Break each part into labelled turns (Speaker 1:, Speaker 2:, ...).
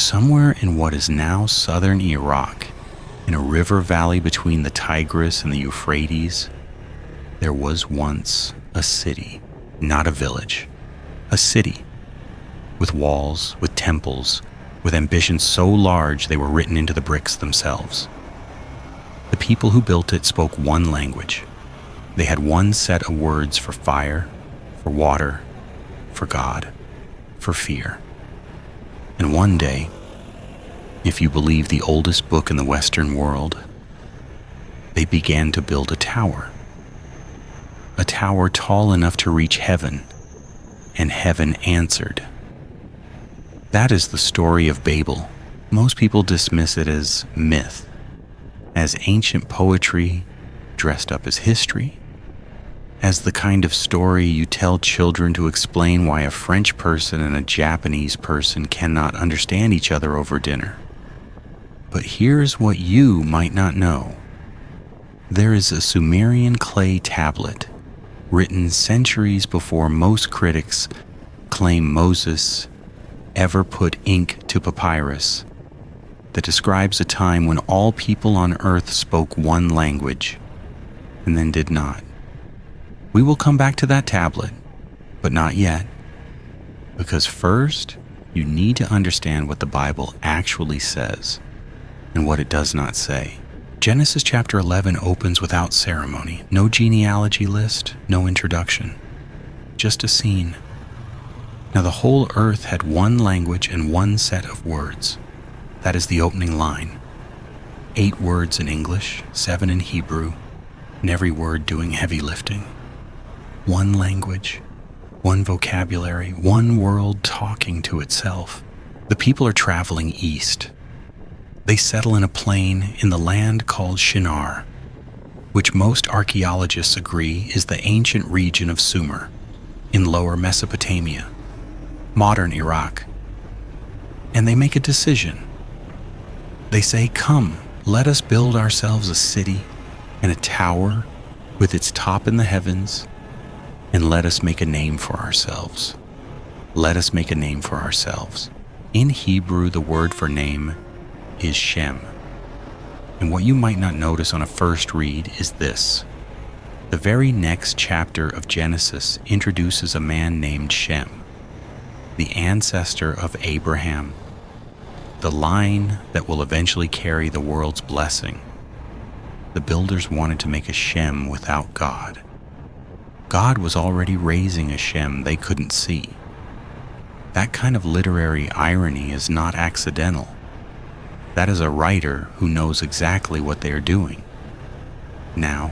Speaker 1: Somewhere in what is now southern Iraq, in a river valley between the Tigris and the Euphrates, there was once a city, not a village, a city, with walls, with temples, with ambitions so large they were written into the bricks themselves. The people who built it spoke one language. They had one set of words for fire, for water, for God, for fear. And one day, if you believe the oldest book in the Western world, they began to build a tower tall enough to reach heaven, and heaven answered. That is the story of Babel. Most people dismiss it as myth, as ancient poetry dressed up as history, as the kind of story you tell children to explain why a French person and a Japanese person cannot understand each other over dinner. But here's what you might not know. There is a Sumerian clay tablet written centuries before most critics claim Moses ever put ink to papyrus that describes a time when all people on earth spoke one language and then did not. We will come back to that tablet, but not yet, because first you need to understand what the Bible actually says and what it does not say. Genesis chapter 11 opens without ceremony, no genealogy list, no introduction, just a scene. Now the whole earth had one language and one set of words. That is the opening line. 8 words in English, 7 in Hebrew, and every word doing heavy lifting. One language, one vocabulary, one world talking to itself. The people are traveling east. They settle in a plain in the land called Shinar, which most archaeologists agree is the ancient region of Sumer, in lower Mesopotamia, modern Iraq. And they make a decision. They say, "Come, let us build ourselves a city and a tower with its top in the heavens, and let us make a name for ourselves." Let us make a name for ourselves. In Hebrew, the word for name is Shem. And what you might not notice on a first read is this. The very next chapter of Genesis introduces a man named Shem, the ancestor of Abraham, the line that will eventually carry the world's blessing. The builders wanted to make a Shem without God. God was already raising a Shem they couldn't see. That kind of literary irony is not accidental. That is a writer who knows exactly what they are doing. Now,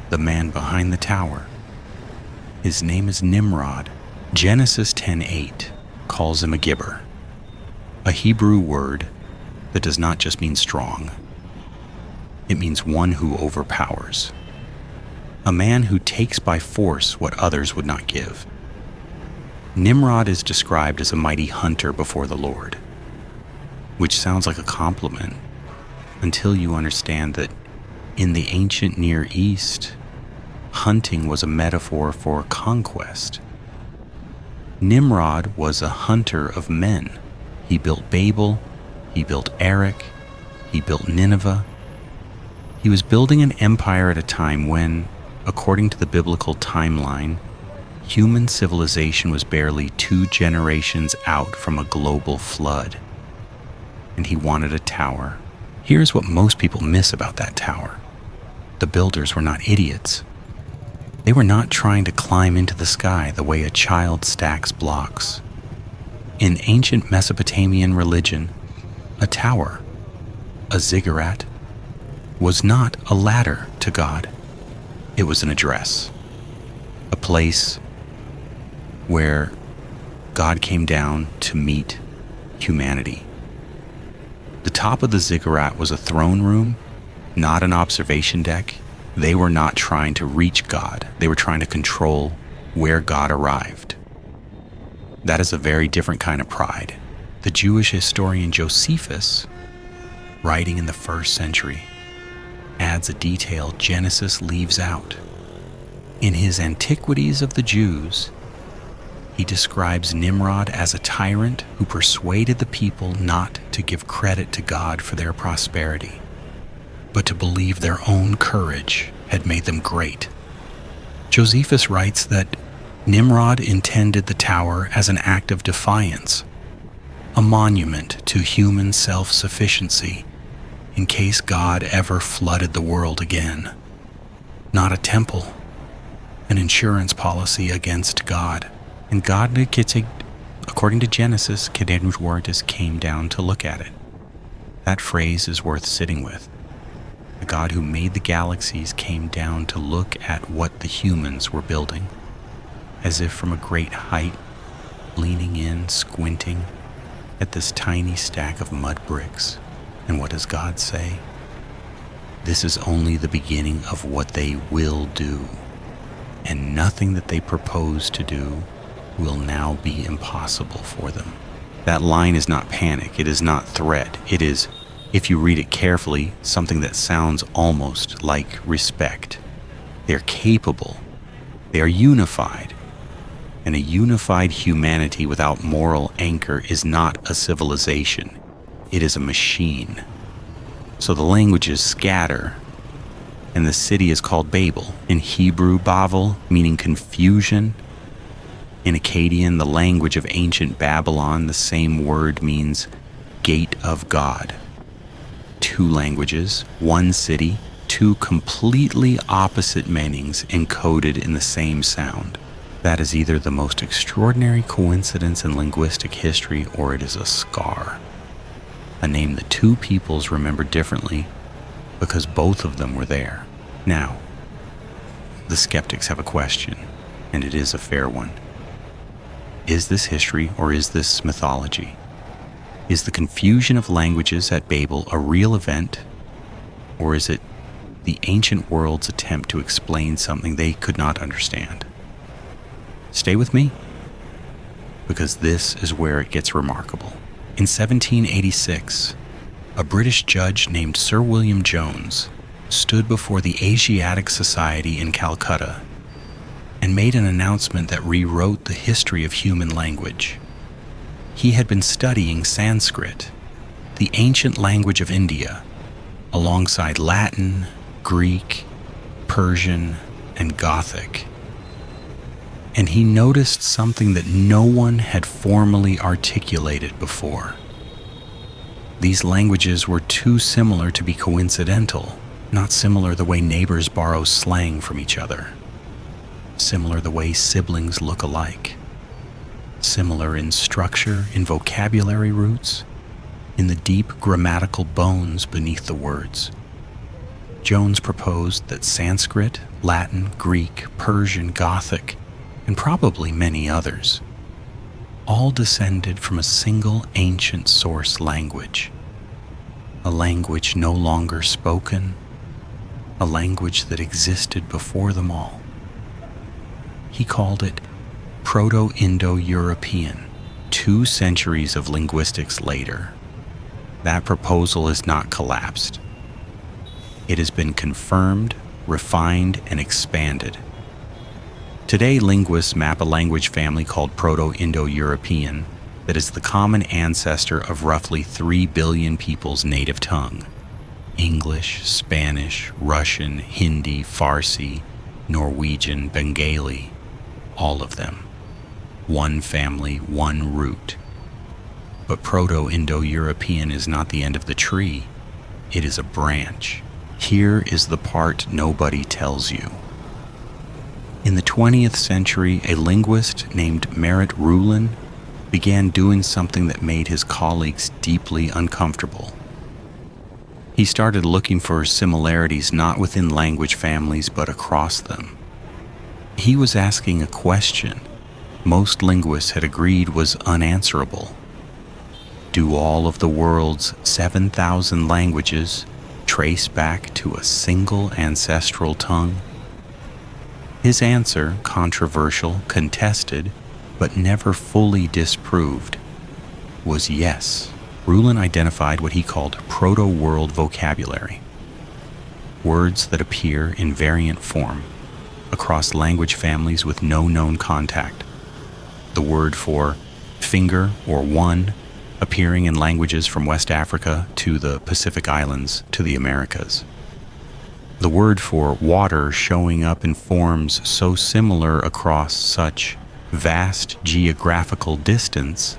Speaker 1: the man behind the tower, his name is Nimrod. Genesis 10:8 calls him a gibber, a Hebrew word that does not just mean strong. It means one who overpowers, a man who takes by force what others would not give. Nimrod is described as a mighty hunter before the Lord, which sounds like a compliment until you understand that in the ancient Near East, hunting was a metaphor for conquest. Nimrod was a hunter of men. He built Babel, he built Erech, he built Nineveh. He was building an empire at a time when, according to the biblical timeline, human civilization was barely 2 generations out from a global flood. And he wanted a tower. Here's what most people miss about that tower. The builders were not idiots. They were not trying to climb into the sky the way a child stacks blocks. In ancient Mesopotamian religion, a tower, a ziggurat, was not a ladder to God. It was an address, a place where God came down to meet humanity. The top of the ziggurat was a throne room, not an observation deck. They were not trying to reach God. They were trying to control where God arrived. That is a very different kind of pride. The Jewish historian Josephus, writing in the 1st century, adds a detail Genesis leaves out. In his Antiquities of the Jews, He describes Nimrod as a tyrant who persuaded the people not to give credit to God for their prosperity, but to believe their own courage had made them great. Josephus writes that Nimrod intended the tower as an act of defiance, a monument to human self-sufficiency in case God ever flooded the world again. Not a temple, an insurance policy against God. And God, according to Genesis, came down to look at it. That phrase is worth sitting with. The God who made the galaxies came down to look at what the humans were building, as if from a great height, leaning in, squinting at this tiny stack of mud bricks. And what does God say? This is only the beginning of what they will do, and nothing that they propose to do will now be impossible for them. That line is not panic, it is not threat, it is, if you read it carefully, something that sounds almost like respect. They are capable, they are unified, and a unified humanity without moral anchor is not a civilization, it is a machine. So the languages scatter, and the city is called Babel. In Hebrew, Bavel, meaning confusion. In Akkadian, the language of ancient Babylon, the same word means gate of God. Two languages, one city, two completely opposite meanings encoded in the same sound. That is either the most extraordinary coincidence in linguistic history, or it is a scar. A name that two peoples remember differently because both of them were there. Now, the skeptics have a question, and it is a fair one. Is this history or is this mythology? Is the confusion of languages at Babel a real event, or is it the ancient world's attempt to explain something they could not understand? Stay with me, because this is where it gets remarkable. In 1786, a British judge named Sir William Jones stood before the Asiatic Society in Calcutta and made an announcement that rewrote the history of human language. He had been studying Sanskrit, the ancient language of India, alongside Latin, Greek, Persian, and Gothic. And he noticed something that no one had formally articulated before. These languages were too similar to be coincidental, not similar the way neighbors borrow slang from each other. Similar the way siblings look alike. Similar in structure, in vocabulary roots, in the deep grammatical bones beneath the words. Jones proposed that Sanskrit, Latin, Greek, Persian, Gothic, and probably many others, all descended from a single ancient source language, a language no longer spoken, a language that existed before them all. He called it Proto-Indo-European. 2 centuries of linguistics later, that proposal has not collapsed. It has been confirmed, refined, and expanded. Today, linguists map a language family called Proto-Indo-European that is the common ancestor of roughly 3 billion people's native tongue: English, Spanish, Russian, Hindi, Farsi, Norwegian, Bengali, all of them. One family, one root. But Proto-Indo-European is not the end of the tree. It is a branch. Here is the part nobody tells you. In the 20th century, a linguist named Merritt Rulin began doing something that made his colleagues deeply uncomfortable. He started looking for similarities not within language families but across them. He was asking a question most linguists had agreed was unanswerable. Do all of the world's 7,000 languages trace back to a single ancestral tongue? His answer, controversial, contested, but never fully disproved, was yes. Rulin identified what he called proto-world vocabulary, words that appear in variant form across language families with no known contact. the word for finger or one appearing in languages from West Africa to the Pacific Islands to the Americas. The word for water showing up in forms so similar across such vast geographical distance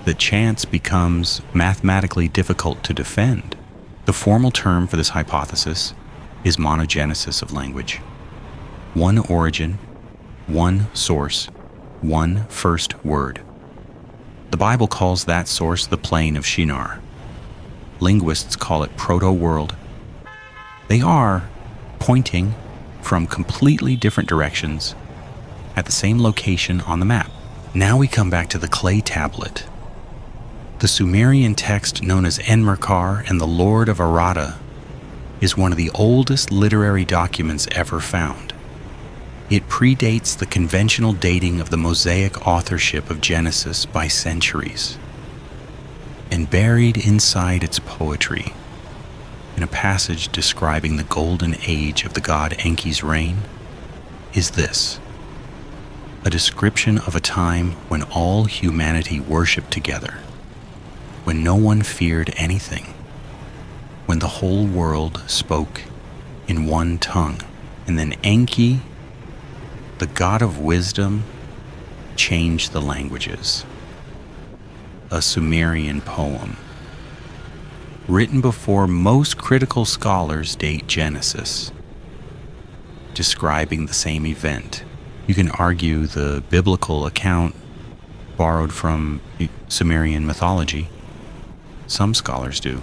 Speaker 1: that chance becomes mathematically difficult to defend. The formal term for this hypothesis is monogenesis of language. One origin, one source, one first word. The Bible calls that source the plain of Shinar. Linguists call it proto-world. They are pointing from completely different directions at the same location on the map. Now we come back to the clay tablet. The Sumerian text known as Enmerkar and the Lord of Arata is one of the oldest literary documents ever found. It predates the conventional dating of the Mosaic authorship of Genesis by centuries. And buried inside its poetry, in a passage describing the golden age of the god Enki's reign, is this: a description of a time when all humanity worshipped together, when no one feared anything, when the whole world spoke in one tongue, and then Enki, the god of wisdom, changed the languages. A Sumerian poem, written before most critical scholars date Genesis, describing the same event. You can argue the biblical account borrowed from Sumerian mythology. Some scholars do.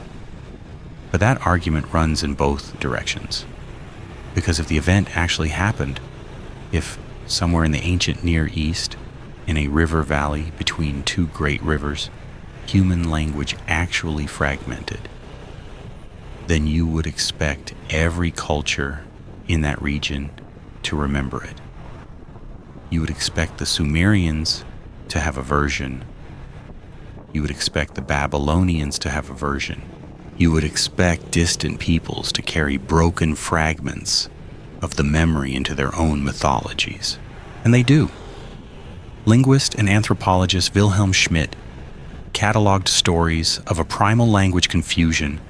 Speaker 1: But that argument runs in both directions. Because if the event actually happened, if somewhere in the ancient Near East, in a river valley between two great rivers, human language actually fragmented, then you would expect every culture in that region to remember it. You would expect the Sumerians to have a version. You would expect the Babylonians to have a version. You would expect distant peoples to carry broken fragments of the memory into their own mythologies. And they do. Linguist and anthropologist Wilhelm Schmidt cataloged stories of a primal language confusion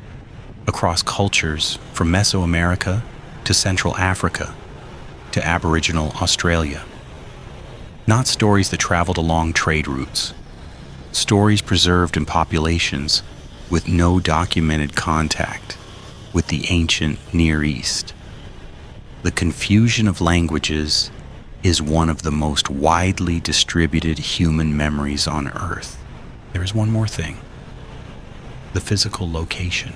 Speaker 1: across cultures from Mesoamerica to Central Africa to Aboriginal Australia. Not stories that traveled along trade routes, stories preserved in populations with no documented contact with the ancient Near East. The confusion of languages is one of the most widely distributed human memories on Earth. There is one more thing: the physical location.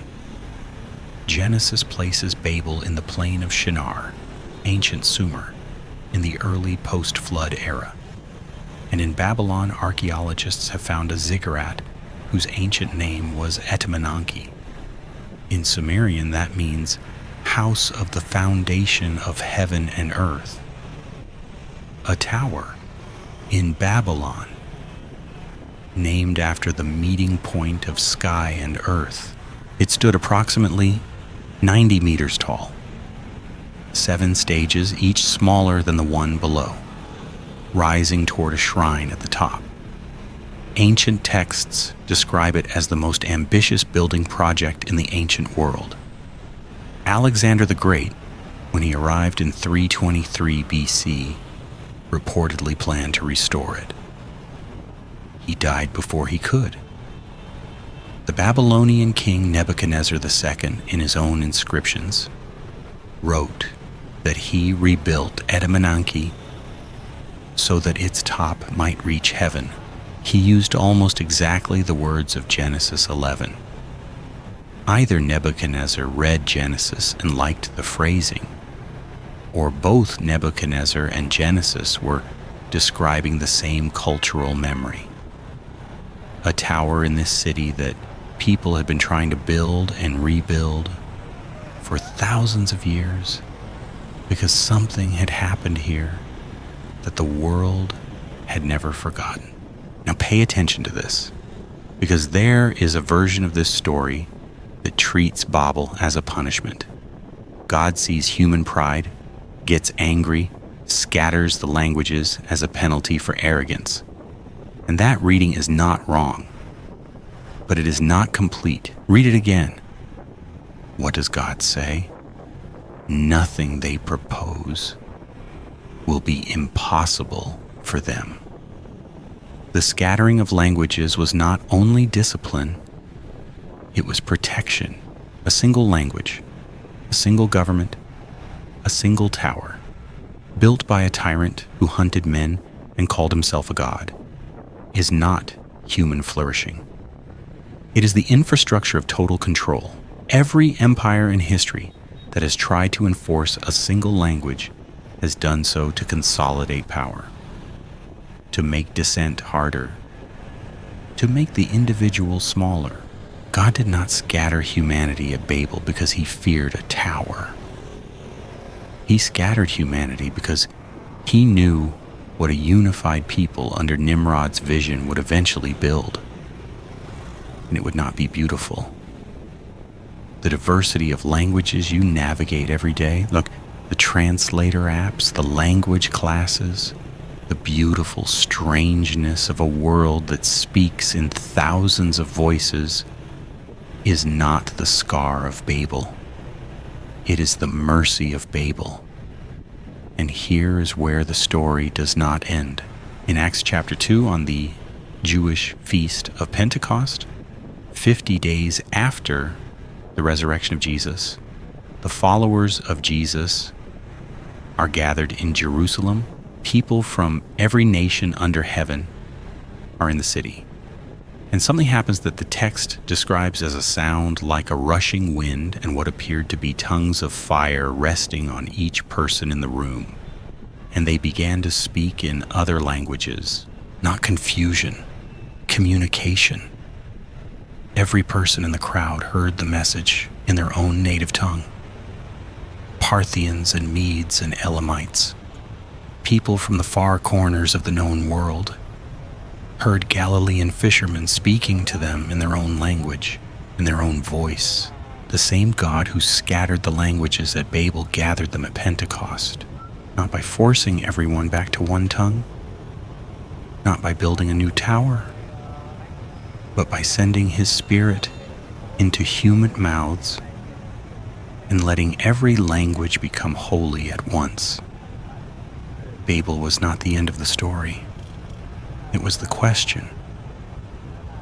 Speaker 1: Genesis places Babel in the plain of Shinar, ancient Sumer, in the early post-flood era. And in Babylon, archaeologists have found a ziggurat whose ancient name was Etemenanki. In Sumerian, that means house of the foundation of heaven and earth. A tower in Babylon, named after the meeting point of sky and earth. It stood approximately 90 meters tall, 7 stages, each smaller than the one below, rising toward a shrine at the top. Ancient texts describe it as the most ambitious building project in the ancient world. Alexander the Great, when he arrived in 323 BC, reportedly planned to restore it. He died before he could. The Babylonian king Nebuchadnezzar II, in his own inscriptions, wrote that he rebuilt Etemenanki so that its top might reach heaven. He used almost exactly the words of Genesis 11. Either Nebuchadnezzar read Genesis and liked the phrasing, or both Nebuchadnezzar and Genesis were describing the same cultural memory. A tower in this city that people had been trying to build and rebuild for thousands of years because something had happened here that the world had never forgotten. Now pay attention to this, because there is a version of this story that treats Babel as a punishment. God sees human pride, gets angry, scatters the languages as a penalty for arrogance. And that reading is not wrong, but it is not complete. Read it again. What does God say? Nothing they propose will be impossible for them. The scattering of languages was not only discipline, it was protection. A single language, a single government, a single tower, built by a tyrant who hunted men and called himself a god, is not human flourishing. It is the infrastructure of total control. Every empire in history that has tried to enforce a single language has done so to consolidate power, to make dissent harder, to make the individual smaller. God did not scatter humanity at Babel because he feared a tower. He scattered humanity because he knew what a unified people under Nimrod's vision would eventually build. And it would not be beautiful. The diversity of languages you navigate every day, look, the translator apps, the language classes, the beautiful strangeness of a world that speaks in thousands of voices is not the scar of Babel. It is the mercy of Babel. And here is where the story does not end. In Acts chapter 2, on the Jewish feast of Pentecost, 50 days after the resurrection of Jesus, the followers of Jesus are gathered in Jerusalem. People from every nation under heaven are in the city. And something happens that the text describes as a sound like a rushing wind and what appeared to be tongues of fire resting on each person in the room. And they began to speak in other languages, not confusion, communication. Every person in the crowd heard the message in their own native tongue. Parthians and Medes and Elamites, people from the far corners of the known world, heard Galilean fishermen speaking to them in their own language, in their own voice. The same God who scattered the languages at Babel gathered them at Pentecost, not by forcing everyone back to one tongue, not by building a new tower, but by sending his Spirit into human mouths and letting every language become holy at once. Babel was not the end of the story. It was the question.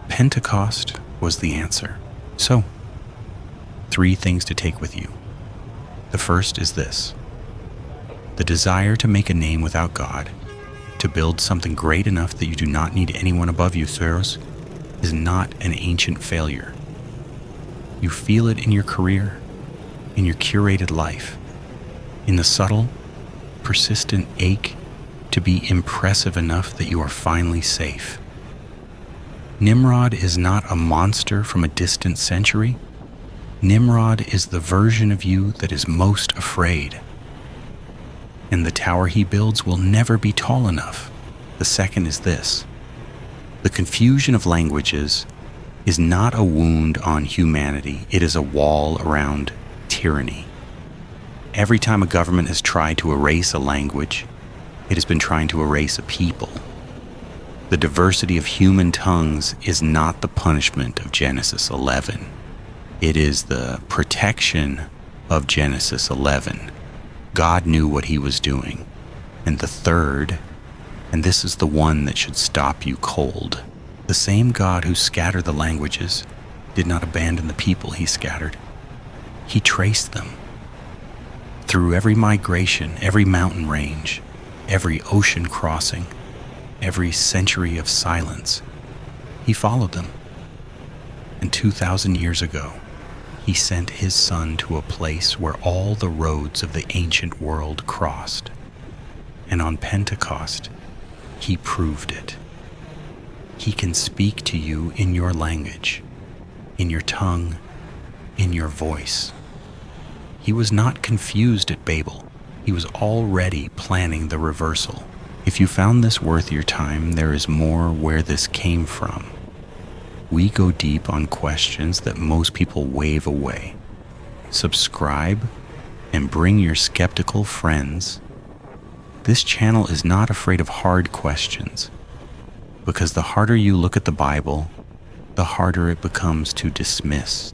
Speaker 1: Pentecost was the answer. So, 3 things to take with you. The first is this: the desire to make a name without God, to build something great enough that you do not need anyone above you, Theros, is not an ancient failure. You feel it in your career, in your curated life, in the subtle, persistent ache to be impressive enough that you are finally safe. Nimrod is not a monster from a distant century. Nimrod is the version of you that is most afraid. And the tower he builds will never be tall enough. The second is this: the confusion of languages is not a wound on humanity, it is a wall around tyranny. Every time a government has tried to erase a language, it has been trying to erase a people. The diversity of human tongues is not the punishment of Genesis 11. It is the protection of Genesis 11. God knew what he was doing. And the third, and this is the one that should stop you cold, the same God who scattered the languages did not abandon the people he scattered. He traced them. Through every migration, every mountain range, every ocean crossing, every century of silence, he followed them. And 2,000 years ago, he sent his son to a place where all the roads of the ancient world crossed. And on Pentecost, he proved it. He can speak to you in your language, in your tongue, in your voice. He was not confused at Babel. He was already planning the reversal. If you found this worth your time, there is more where this came from. We go deep on questions that most people wave away. Subscribe and bring your skeptical friends. This channel is not afraid of hard questions. because the harder you look at the Bible, the harder it becomes to dismiss.